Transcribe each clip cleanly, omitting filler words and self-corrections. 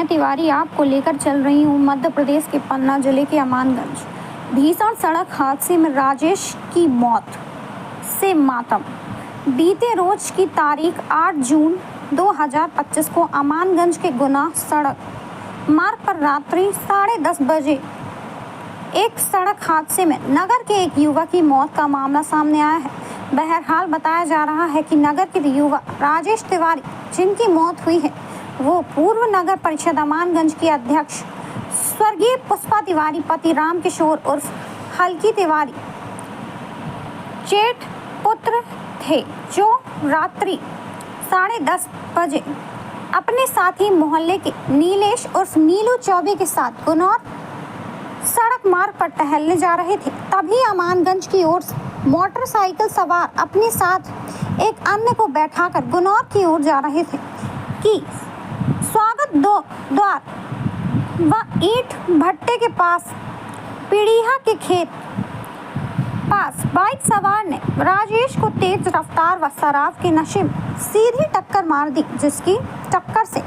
तिवारी आपको लेकर चल रही हूँ मध्य प्रदेश के पन्ना जिले के अमानगंज। भीषण सड़क हादसे में राजेश की मौत से मातम। बीते रोज की तारीख 8 जून 2025 को अमानगंज के गुना सड़क मार्ग पर रात्रि 10:30 बजे एक सड़क हादसे में नगर के एक युवक की मौत का मामला सामने आया है। बहरहाल बताया जा रहा है कि नगर के युवक राजेश तिवारी जिनकी मौत हुई है वो पूर्व नगर परिषद अमानगंज की अध्यक्ष स्वर्गीय पुष्पा तिवारी पति राम किशोर उर्फ हल्की तिवारी जेठ पुत्र थे, जो रात्रि 10:30 बजे अपने साथी मोहल्ले के नीलेश उर्फ नीलू चौबे के साथ गुनौर सड़क मार्ग पर टहलने जा रहे थे। तभी अमानगंज की ओर मोटरसाइकिल सवार अपने साथ एक अन्य को बैठाकर गुनौर की ओर जा रहे थे कि स्वागत द्वार व ईंट भट्टे के पास पीड़िया के खेत पास बाइक सवार ने राजेश को तेज रफ्तार व शराब के नशे में सीधी टक्कर मार दी, जिसकी टक्कर से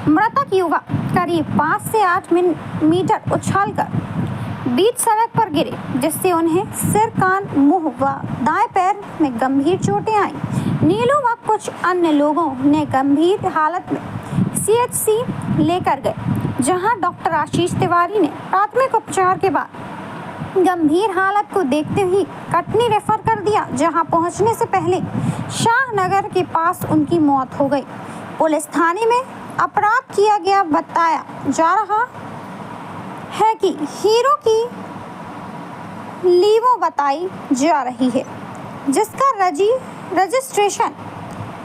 मृतक युवक करीब 5 से 8 मीटर उछलकर बीच सड़क पर गिरे, जिससे उन्हें सिर, कान, मुंह व दाएं पैर में गंभीर चोटें आईं। नीलू व कुछ अन्य लोगों ने गंभीर हालत में सीएचसी लेकर गए, जहां डॉक्टर आशीष तिवारी ने प्राथमिक उपचार के बाद गंभीर हालत को देखते हुए कटनी रेफर कर दिया, जहां पहुंचने से पहले शाहनगर के पास उनकी मौत हो गई। पुलिस थाने में अपराध किया गया बताया जा रहा है कि हीरो की वीडियो बताई जा रही है, जिसका रजिस्ट्रेशन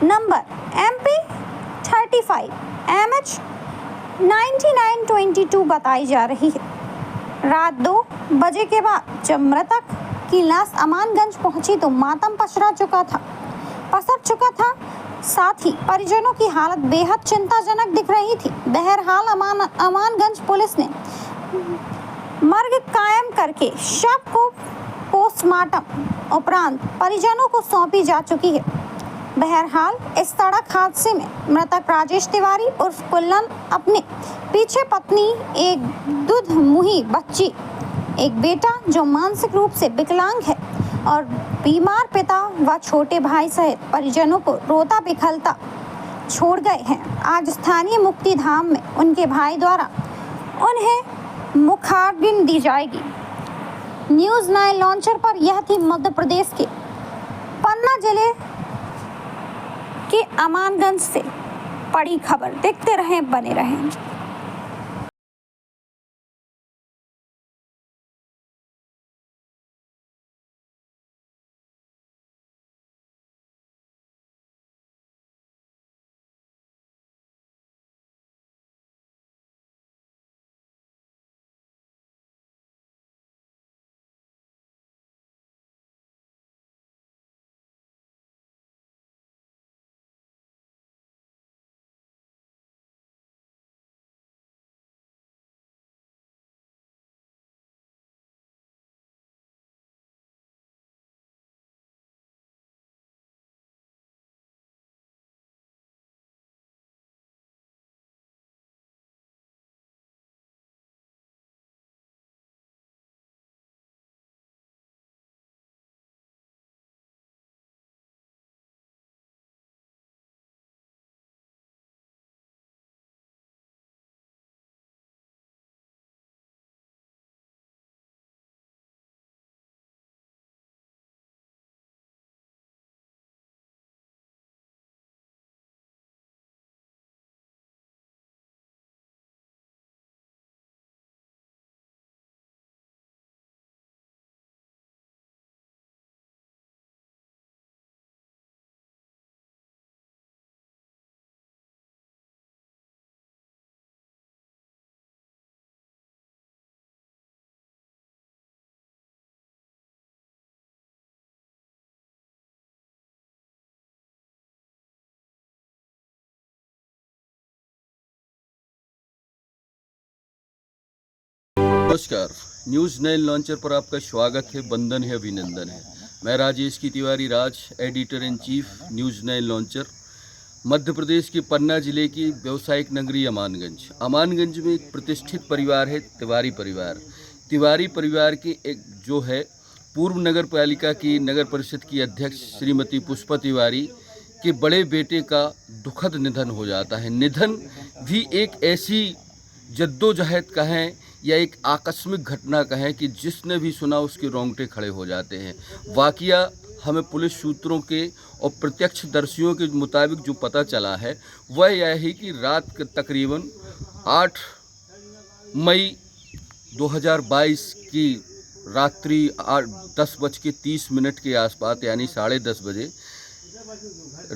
नंबर MP35MH9922 बताई जा रही है। रात 2 बजे के बाद जब मृतक की लाश अमानगंज पहुंची तो मातम पसर चुका था। साथ ही परिजनों की हालत बेहद चिंताजनक दिख रही थी। बहरहाल अमानगंज पुलिस ने मर्ग कायम करके शव को पोस्टमार्टम उपरांत परिजनों को सौंपी जा चुकी है। बहरहाल इस सड़क हादसे में मृतक राजेश तिवारी उर्फ कुल्लन अपने पीछे पत्नी, एक दुधमुही बच्ची, एक बेटा जो मानसिक रूप से विकलांग है और बीमार पिता व छोटे भाई सहित परिजनों को रोता बिखलता छोड़ गए हैं। आज स्थानीय मुक्तिधाम में उनके भाई द्वारा उन्हें मुखाग्नि दी जाएगी। न्यूज़ 9 लॉन्चर पर यह थी मध्य प्रदेश के पन्ना जिले के अमानगंज से बड़ी खबर। देखते रहें, बने रहें। नमस्कार, न्यूज़ 9 लॉन्चर पर आपका स्वागत है, बंदन है, अभिनंदन है। मैं राजेश की Tiwari Raj, editor in chief, news 9 launcher. Madhya Pradesh के पन्ना जिले की व्यवसायिक नगरी अमानगंज। अमानगंज में एक प्रतिष्ठित परिवार है, तिवारी परिवार। तिवारी परिवार के एक जो है पूर्व नगर पालिका की नगर परिषद की अध्यक्ष श्रीमती पुष्पा तिवारी के बड़े बेटे का दुखद निधन हो जाता है। निधन भी एक ऐसी जद्दोजहद कहें या एक आकस्मिक घटना कहें कि जिसने भी सुना उसके रोंगटे खड़े हो जाते हैं। वाकया हमें पुलिस सूत्रों के और प्रत्यक्षदर्शियों के मुताबिक जो पता चला है वह यह है कि रात के तकरीबन 8 मई 2022 की रात्रि 10:30 के आसपास यानी 10:30 बजे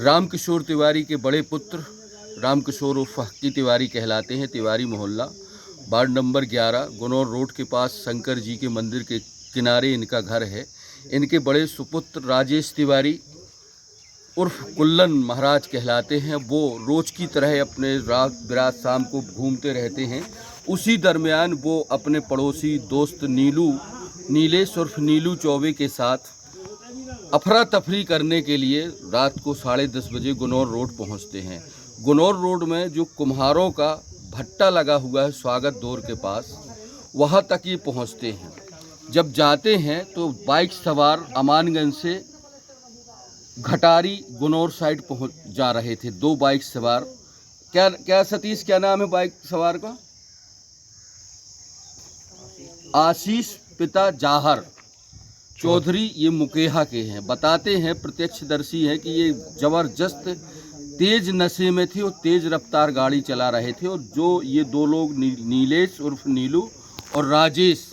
रामकिशोर तिवारी के बड़े पुत्र रामकिशोर उर्फ हक्की तिवारी कहलाते हैं, तिवारी मोहल्ला, वार्ड नंबर 11, गुनौर रोड के पास शंकर जी के मंदिर के किनारे इनका घर है। इनके बड़े सुपुत्र राजेश तिवारी उर्फ कुल्लन महाराज कहलाते हैं। वो रोज़ की तरह अपने रात बिरात शाम को घूमते रहते हैं। उसी दरमियान वो अपने पड़ोसी दोस्त नीलेश उर्फ नीलू चौबे के साथ अफरा तफरी करने के लिए रात को 10:30 बजे गुनौर रोड पहुंचते हैं। गुनौर रोड में जो कुम्हारों का भट्टा लगा हुआ है स्वागत दौर के पास, वहाँ तक ये पहुँचते हैं। जब जाते हैं तो बाइक सवार अमानगंज से घटारी गुनौर साइड पहुँच जा रहे थे। 2 बाइक सवार, क्या सतीश क्या नाम है बाइक सवार का? आशीष पिता जाहर चौधरी, ये मुकेहा के हैं। बताते हैं प्रत्यक्षदर्शी हैं कि ये ज़बरदस्त तेज नशे में थे और तेज रफ्तार गाड़ी चला रहे थे और जो ये 2 लोग नीलेश उर्फ नीलू और राजेश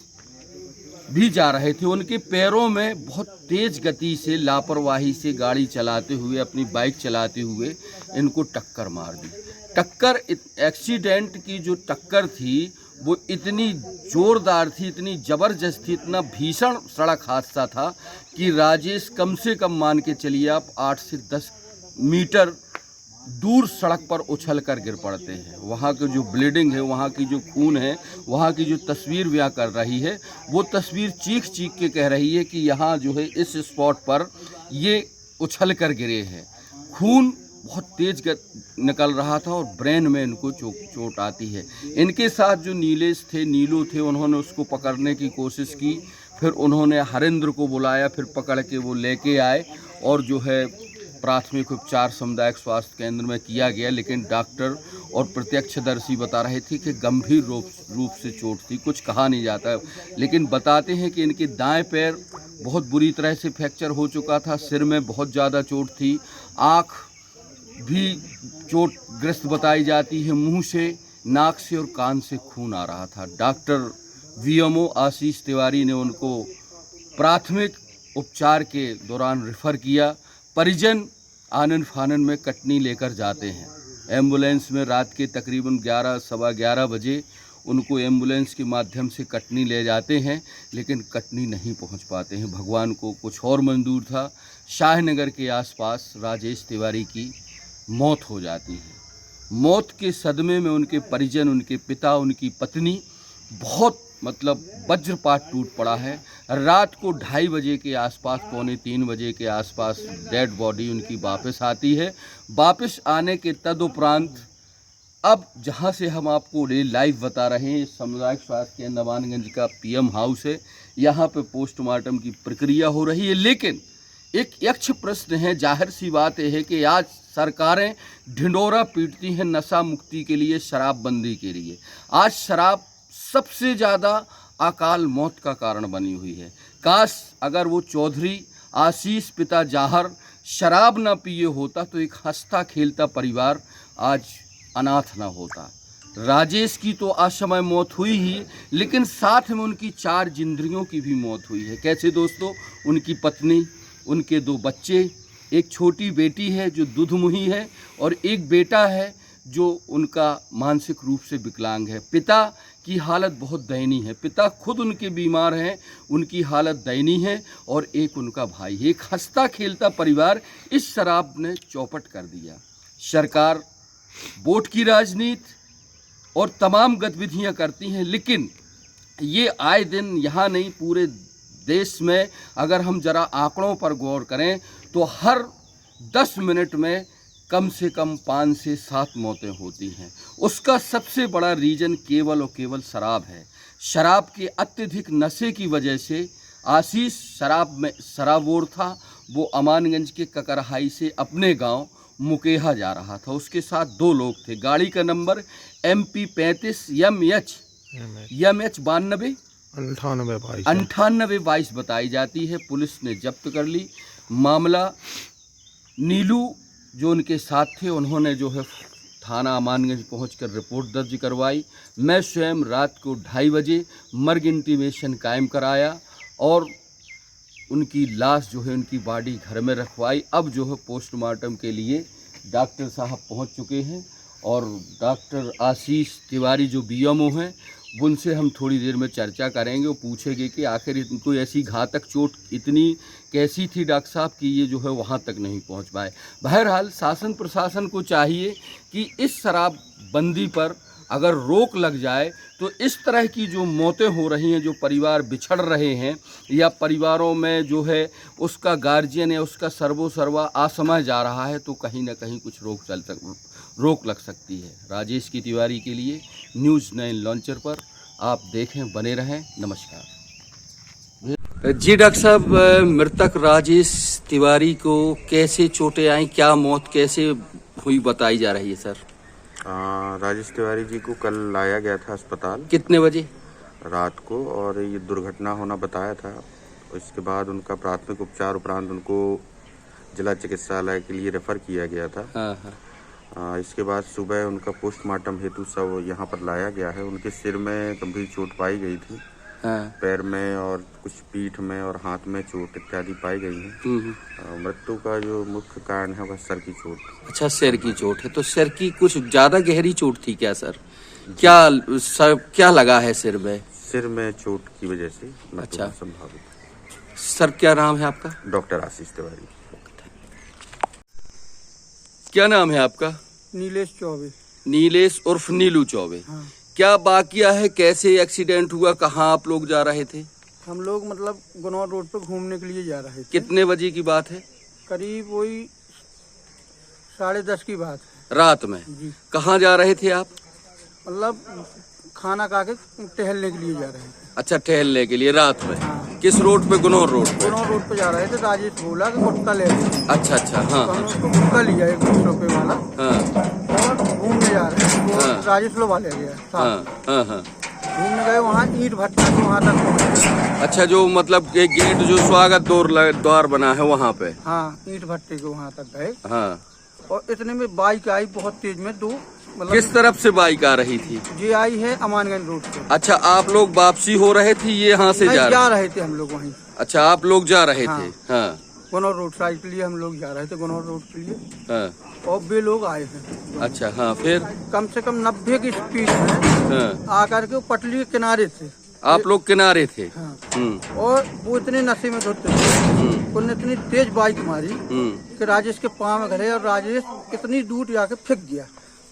भी जा रहे थे। उनके पैरों में बहुत तेज गति से लापरवाही से गाड़ी चलाते हुए, अपनी बाइक चलाते हुए इनको टक्कर मार दी। एक्सीडेंट की जो टक्कर थी वो इतनी जोरदार थी, इतनी ज़बरदस्त थी, इतना भीषण सड़क हादसा था कि राजेश कम से कम मान के चलिए आप 8 से 10 मीटर दूर सड़क पर उछल कर गिर पड़ते हैं। वहाँ की जो ब्लीडिंग है, वहाँ की जो खून है, वहाँ की जो तस्वीर बयां कर रही है, वो तस्वीर चीख चीख के कह रही है कि यहाँ जो है इस स्पॉट पर ये उछल कर गिरे हैं। खून बहुत तेज निकल रहा था और ब्रेन में इनको चोट आती है। इनके साथ जो नीलू थे, उन्होंने उसको पकड़ने की कोशिश की, फिर उन्होंने हरेंद्र को बुलाया, फिर पकड़ के वो लेके आए और जो है प्राथमिक उपचार सामुदायिक स्वास्थ्य केंद्र में किया गया। लेकिन डॉक्टर और प्रत्यक्षदर्शी बता रहे थे कि गंभीर रूप से चोट थी, कुछ कहा नहीं जाता। लेकिन बताते हैं कि इनके दाएं पैर बहुत बुरी तरह से फ्रैक्चर हो चुका था, सिर में बहुत ज़्यादा चोट थी, आँख भी चोटग्रस्त बताई जाती है, मुंह से, नाक से और कान से खून आ रहा था। डॉक्टर वीएमओ आशीष तिवारी ने उनको प्राथमिक उपचार के दौरान रेफर किया। परिजन आनन फानन में कटनी लेकर जाते हैं। एम्बुलेंस में रात के तकरीबन 11 सवा 11 बजे उनको एम्बुलेंस के माध्यम से कटनी ले जाते हैं, लेकिन कटनी नहीं पहुंच पाते हैं। भगवान को कुछ और मंजूर था। शाहनगर के आसपास राजेश तिवारी की मौत हो जाती है। मौत के सदमे में उनके परिजन, उनके पिता, उनकी पत्नी बहुत वज्रपात टूट पड़ा है। रात को 2:30 बजे के आसपास, 2:45 बजे के आसपास डेड बॉडी उनकी वापस आती है। वापस आने के तदुपरांत अब जहां से हम आपको लाइव बता रहे हैं, सामुदायिक स्वास्थ्य केंद्र नवानगंज का पीएम हाउस है, यहाँ पे पोस्टमार्टम की प्रक्रिया हो रही है। लेकिन एक यक्ष प्रश्न है, जाहिर सी बात है कि आज सरकारें ढिंडोरा पीटती हैं नशा मुक्ति के लिए, शराबबंदी के लिए। आज शराब सबसे ज़्यादा अकाल मौत का कारण बनी हुई है। काश अगर वो चौधरी आशीष पिता जाहर शराब ना पिए होता तो एक हंसता खेलता परिवार आज अनाथ ना होता। राजेश की तो असमय मौत हुई ही, लेकिन साथ में उनकी 4 जिंदरियों की भी मौत हुई है। कैसे दोस्तों? उनकी पत्नी, उनके 2 बच्चे, एक छोटी बेटी है जो दुधमुही है और एक बेटा है जो उनका मानसिक रूप से विकलांग है। पिता की हालत बहुत दयनीय है, पिता खुद उनके बीमार हैं, उनकी हालत दयनीय है और एक उनका भाई है। एक हंसता खेलता परिवार इस शराब ने चौपट कर दिया। सरकार वोट की राजनीति और तमाम गतिविधियां करती हैं, लेकिन ये आए दिन यहाँ नहीं पूरे देश में अगर हम जरा आंकड़ों पर गौर करें तो हर 10 मिनट में कम से कम 5 से 7 मौतें होती हैं। उसका सबसे बड़ा रीज़न केवल और केवल शराब है। शराब के अत्यधिक नशे की वजह से आशीष शराबोर था। वो अमानगंज के ककरहाई से अपने गांव मुकेहा जा रहा था। उसके साथ 2 लोग थे। गाड़ी का नंबर MP 35 MH 92 9822 बताई जाती है। पुलिस ने जब्त कर ली। मामला नीलू जो उनके साथ थे, उन्होंने जो है थाना अमानगंज पहुंचकर रिपोर्ट दर्ज करवाई। मैं स्वयं रात को 2:30 बजे मर्ग इंटीमेशन कायम कराया और उनकी लाश जो है, उनकी बॉडी घर में रखवाई। अब जो है पोस्टमार्टम के लिए डॉक्टर साहब पहुंच चुके हैं और डॉक्टर आशीष तिवारी जो BMO हैं, उनसे हम थोड़ी देर में चर्चा करेंगे। वो पूछेंगे कि आखिर इनको ऐसी घातक चोट इतनी कैसी थी डॉक्टर साहब कि ये जो है वहाँ तक नहीं पहुँच पाए। बहरहाल शासन प्रशासन को चाहिए कि इस शराबबंदी पर अगर रोक लग जाए तो इस तरह की जो मौतें हो रही हैं, जो परिवार बिछड़ रहे हैं या परिवारों में जो है उसका गार्जियन या उसका सर्वोसर्वा असमय जा रहा है, तो कहीं ना कहीं कुछ रोक लग सकती है। राजेश की तिवारी के लिए न्यूज़ 9 लॉन्चर पर आप देखें, बने रहें। नमस्कार जी। डॉक्टर साहब, मृतक राजेश तिवारी को कैसे चोटें आई, क्या मौत कैसे हुई बताई जा रही है सर? राजेश तिवारी जी को कल लाया गया था अस्पताल। कितने बजे? रात को, और ये दुर्घटना होना बताया था। इसके बाद उनका प्राथमिक उपचार उपरांत उनको जिला चिकित्सालय के लिए रेफर किया गया था। इसके बाद सुबह उनका पोस्टमार्टम हेतु सब यहाँ पर लाया गया है। उनके सिर में गंभीर चोट पाई गई थी पैर में और कुछ पीठ में और हाथ में चोट इत्यादि पाई गई है। मृत्यु का जो मुख्य कारण है वह सर की चोट। अच्छा, सिर की चोट है। तो सिर की कुछ ज्यादा गहरी चोट थी क्या सर? क्या लगा है सिर में? सिर में चोट की वजह से मृत्यु अच्छा। संभावित। सर क्या नाम है आपका? डॉक्टर आशीष तिवारी। क्या नाम है आपका? नीलेश चौबे। नीलेश उर्फ नीलू चौबे। हाँ। क्या वाकया है, कैसे एक्सीडेंट हुआ, कहाँ आप लोग जा रहे थे? हम लोग मतलब गुनौर रोड पे घूमने के लिए जा रहे थे। कितने बजे की बात है? करीब वही 10:30 की बात है। रात में? जी। कहाँ जा रहे थे आप? मतलब खाना खा के टहलने के लिए जा रहे थे। अच्छा, टहलने के लिए रात में? हाँ। किस रोड पे? गुनौर रोड पे? गुनौर रोड पे जा रहे थे। राजेश बोला कि गुटखा ले लो। अच्छा अच्छा। हाँ तो हमने उसको गुटखा लिया 1-20 रुपए वाला हाँ और घूमने जा रहे थे। वो हाँ। राजेश लो वाले गया हाँ हाँ हाँ। घूमने गए, वहाँ ईंट भट्टा से वहाँ तक पहुँचे। अच्छा, जो मतलब एक गेट जो स्वागत द्वार बना है वहाँ पे? हाँ, ईंट भट्टे के वहाँ तक गए हाँ। और इतने में बाइक आई बहुत तेज में, दो मतलब किस तरफ से बाइक आ रही थी? ये आई है अमानगंज रोड पे। अच्छा, आप लोग वापसी हो रहे थे, ये यहाँ से नहीं, जा जा रहे? रहे थे हम लोग वहीं। अच्छा, आप लोग जा रहे हाँ। थे। हाँ गुनौर रोड साइड के लिए हम लोग जा रहे थे, गुनौर रोड के लिए। हाँ। और वे लोग आए हैं अच्छा हाँ, फिर? कम से कम 90 की स्पीड में हाँ। आकर के वो पटरी के किनारे थे। आप लोग किनारे थे? हाँ। हम्म। और वो इतने नशे में धुत थे, उन्होंने इतनी तेज बाइक मारी कि राजेश के पाँव में घरे और राजेश इतनी दूर जाके फेंक गया।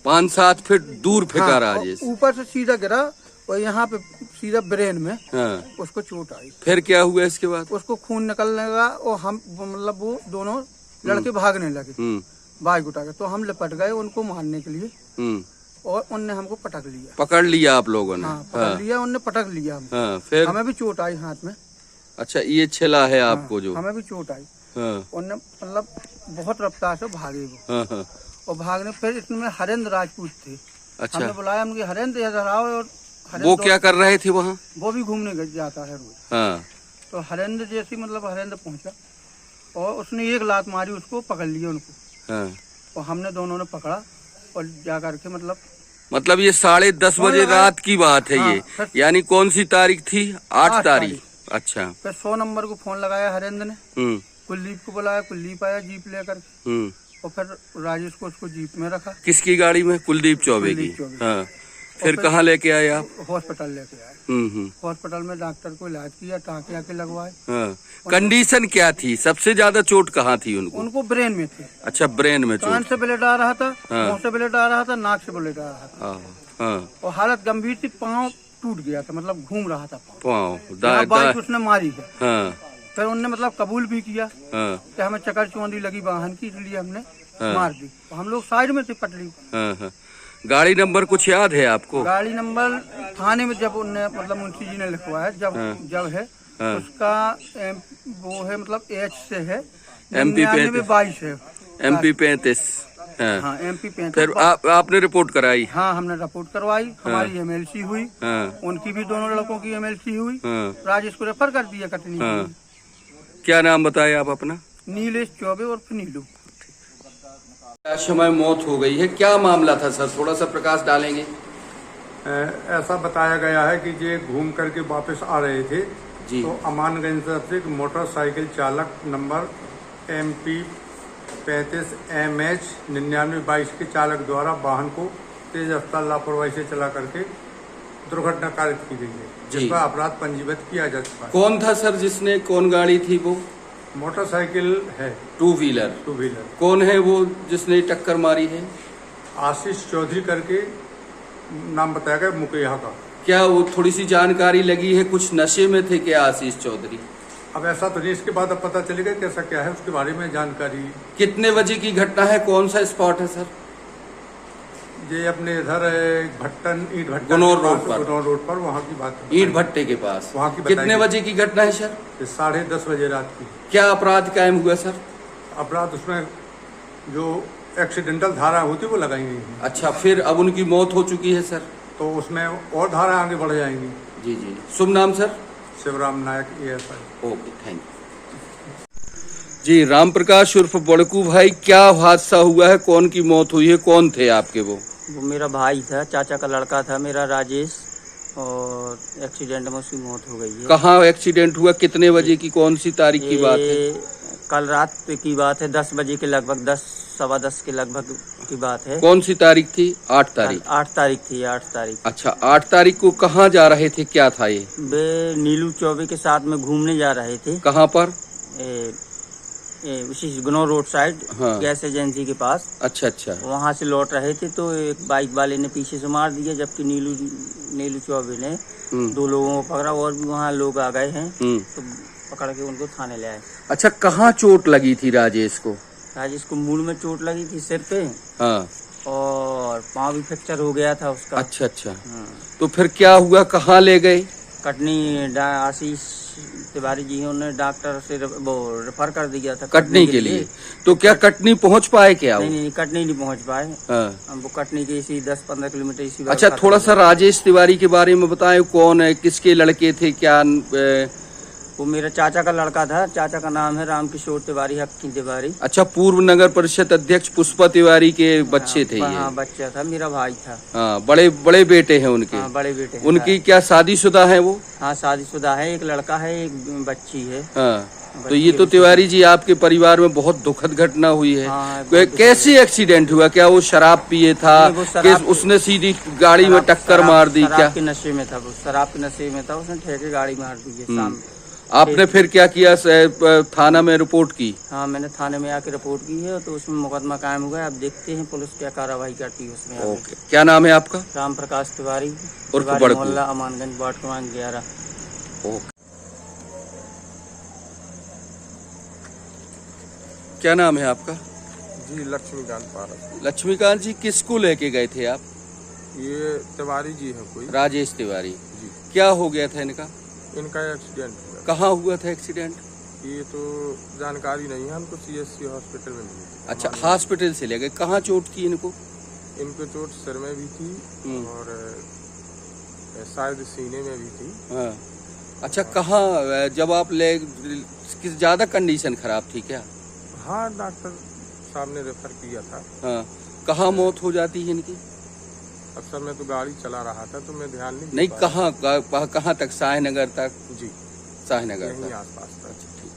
5-7 फीट दूर फेंका हाँ, राजेश? और ऊपर से सीधा गिरा और यहाँ पे सीधा ब्रेन में हाँ। उसको चोट आई। फिर क्या हुआ इसके बाद? उसको खून निकलने लगा और हम मतलब वो दोनों लड़के भागने लगे बाइक उठा के। तो हम लिपट गए उनको मारने के लिए और उनने हमको पटक लिया। पकड़ लिया आप लोगों ने? हाँ, पकड़ लिया, उनने पटक लिया हम। हाँ, फिर? हमें भी चोट आई हाथ में। अच्छा, ये छिला है आपको जो? हमें भी चोट आई। हाँ उनने मतलब बहुत रफ्तार से भागे वो। हाँ हाँ। और भागने फिर इसमें हरेंद्र राजपूत थे। अच्छा, हमने बुलाया, हमने हरेंद्र इधर आओ। और वो क्या कर रहे थे वहाँ? वो भी घूमने जाता है रोज। हाँ। तो हरेंद्र जैसे मतलब हरेंद्र पहुंचा और उसने एक लात मारी, उसको पकड़ लिया उनको। हाँ। और हमने दोनों ने पकड़ा और जा करके मतलब ये 10:30 बजे रात की बात है। ये हाँ, यानी कौन सी तारीख थी? 8 तारीख। अच्छा। फिर 100 नंबर को फोन लगाया हरेंद्र ने। कुलदीप को बुलाया, कुलदीप आया जीप लेकर। और फिर राजेश को उसको जीप में रखा। किसकी गाड़ी में? कुलदीप चौबे की। हाँ। फिर कहाँ लेके आए आप? हॉस्पिटल लेके आए। हॉस्पिटल में डॉक्टर को इलाज किया, टाँके आके लगवाए। हाँ। कंडीशन क्या थी? सबसे ज्यादा चोट कहाँ थी उनको? उनको ब्रेन में थी। अच्छा, ब्रेन में कान चोट? से ब्लेड आ रहा था, हाँ। मुंह से ब्लेड आ रहा था, नाक से ब्लेड आ रहा था। हाँ। और हालत गंभीर थी, पाँव टूट गया था, मतलब घूम रहा था पाँव। बाइक उसने मारी है। हाँ। फिर उनने मतलब कबूल भी किया हाँ। कि हमें चक्कर चौंधी लगी वाहन की, इसलिए हमने हाँ। मार दी। तो हम लोग साइड में थे पटरी। हाँ हाँ। गाड़ी नंबर कुछ याद है आपको? गाड़ी नंबर थाने में जब उनने मतलब मुंशी जी ने लिखवाया, जब है उसका वो है मतलब एच से है, MP 22 है, MP 35। हाँ MP 35। फिर आपने रिपोर्ट कराई? हाँ, हमने रिपोर्ट करवाई। हमारी MLC हुई। हाँ। उनकी भी, दोनों लड़कों की MLC हुई। हाँ। राजेश को रेफर कर दिया कटनी। हाँ। क्या नाम बताया आप अपना? नीलेश चौबे और नीलू। समय मौत हो गई है, क्या मामला था सर? थोड़ा सा प्रकाश डालेंगे? ऐसा बताया गया है कि ये घूम करके वापस आ रहे थे जी। तो अमानगंज तरफ से एक मोटरसाइकिल चालक नंबर MP 35 MH 9922 के चालक द्वारा वाहन को तेज रफ्तार लापरवाही से चला करके दुर्घटना कारित की गई है, जिस पर अपराध पंजीबद्ध किया जा चुका है। कौन था सर जिसने, कौन गाड़ी थी वो? मोटरसाइकिल है, 2 व्हीलर। कौन है वो जिसने टक्कर मारी है? आशीष चौधरी करके नाम बताया गया, मुकेहा का। क्या वो थोड़ी सी जानकारी लगी है? कुछ नशे में थे क्या आशीष चौधरी? अब ऐसा तो नहीं, इसके बाद अब पता चलेगा कैसा क्या है, उसके बारे में जानकारी। कितने बजे की घटना है? कौन सा स्पॉट है सर? ये अपने इधर भट्टन ईंट भट्टा गुनौर रोड पर। गुनौर रोड पर, वहाँ की बात है। ईंट भट्टे के पास। वहाँ की कितने बजे की घटना है सर? 10:30 बजे रात की। क्या अपराध कायम हुआ सर? अपराध उसमें जो एक्सीडेंटल धारा होती वो लगाई गई है। अच्छा, फिर अब उनकी मौत हो चुकी है सर, तो उसमें और धारा आगे बढ़ जाएंगी। जी जी। शुभ नाम sir? Shivram Nayak ASI। Okay, thank you जी। राम प्रकाश उर्फ बड़कू भाई, क्या हादसा हुआ है? कौन की मौत हुई है? कौन थे आपके वो? वो मेरा भाई था, चाचा का लड़का था मेरा राजेश। और एक्सीडेंट में उसकी मौत हो गई है। कहाँ एक्सीडेंट हुआ, कितने बजे की, कौन सी तारीख की बात है? ये कल रात की बात है, 10 बजे के लगभग, 10 सवा 10 के लगभग की बात है। कौन सी तारीख थी? 8 तारीख। 8 तारीख थी, 8 तारीख। अच्छा, 8 तारीख को कहाँ जा रहे थे, क्या था ये? वे नीलू चौबे के साथ में घूमने जा रहे थे। कहाँ पर? उसी गुनो रोड साइड, हाँ। गैस एजेंसी के पास। अच्छा अच्छा। वहाँ से लौट रहे थे तो एक बाइक वाले ने पीछे से मार दिया, जबकि नीलू चौबे ने 2 लोगों को पकड़ा और भी वहाँ लोग आ गए हैं तो पकड़ के उनको थाने ले आए। अच्छा, कहाँ चोट लगी थी राजेश को? राजेश को मूल में चोट लगी थी, सिर पे। हाँ। और पाँव भी फ्रैक्चर हो गया था उसका। अच्छा अच्छा। तो फिर क्या हुआ, कहाँ ले गए? कटनी आशीष तिवारी जी उन्होंने डॉक्टर से वो रेफर कर दिया था कटनी के लिए। तो क्या कटनी पहुंच पाए क्या? नहीं, कटनी नहीं पहुंच पाए। हाँ। वो कटनी के इसी 10-15 किलोमीटर इसी। अच्छा, थोड़ा सा राजेश तिवारी के बारे में बताएं, कौन है, किसके लड़के थे, क्या? वो मेरा चाचा का लड़का था। चाचा का नाम है रामकिशोर तिवारी, हक्की तिवारी। अच्छा, पूर्व नगर परिषद अध्यक्ष पुष्पा तिवारी के बच्चे थे ये? हाँ, बच्चा था, मेरा भाई था। हाँ, बड़े बड़े बेटे हैं उनके? हाँ, बड़े बेटे हैं। उनकी क्या शादीशुदा है वो? हाँ, शादीशुदा है, एक लड़का है, एक बच्ची है। हाँ। तो ये तो तिवारी जी आपके परिवार में बहुत दुखद घटना हुई है। हाँ, कैसे एक्सीडेंट हुआ? क्या वो शराब पिए था? उसने सीधी गाड़ी में टक्कर मार दी क्या? शराब के नशे में था वो, शराब के नशे में था, उसने ठेके गाड़ी मार दी है शाम। आपने फिर क्या किया, थाना में रिपोर्ट की? हाँ, मैंने थाने में आके रिपोर्ट की है, तो उसमें मुकदमा कायम हुआ है। अब देखते हैं पुलिस क्या कार्रवाई करती है उसमें। ओके, क्या नाम है आपका? राम प्रकाश तिवारी, मोहल्ला अमानगंज, वार्ड क्रमांक 11। ओके, क्या नाम है आपका? जी, लक्ष्मीकांत पारस। लक्ष्मीकांत जी, किसको लेके गए थे आप? ये तिवारी जी है कोई। राजेश तिवारी जी। क्या हो गया था इनका? इनका एक्सीडेंट हुआ। कहाँ हुआ था एक्सीडेंट? ये तो जानकारी नहीं है हमको, CSC हॉस्पिटल में मिली थी। अच्छा, हॉस्पिटल से ले गए। कहाँ चोट थी इनको? इनको चोट सिर में भी थी और शायद सीने में भी थी। हाँ। अच्छा, कहाँ जब आप ले, किस ज्यादा कंडीशन खराब थी क्या? हाँ, डॉक्टर साहब ने रेफर किया था। हाँ। कहाँ मौत हो जाती है इनकी? अक्सर मैं तो गाड़ी चला रहा था तो मैं ध्यान नहीं। कहाँ तक? शाहनगर तक? जी, शाहनगर यहीं तक। आसपास था। ठीक।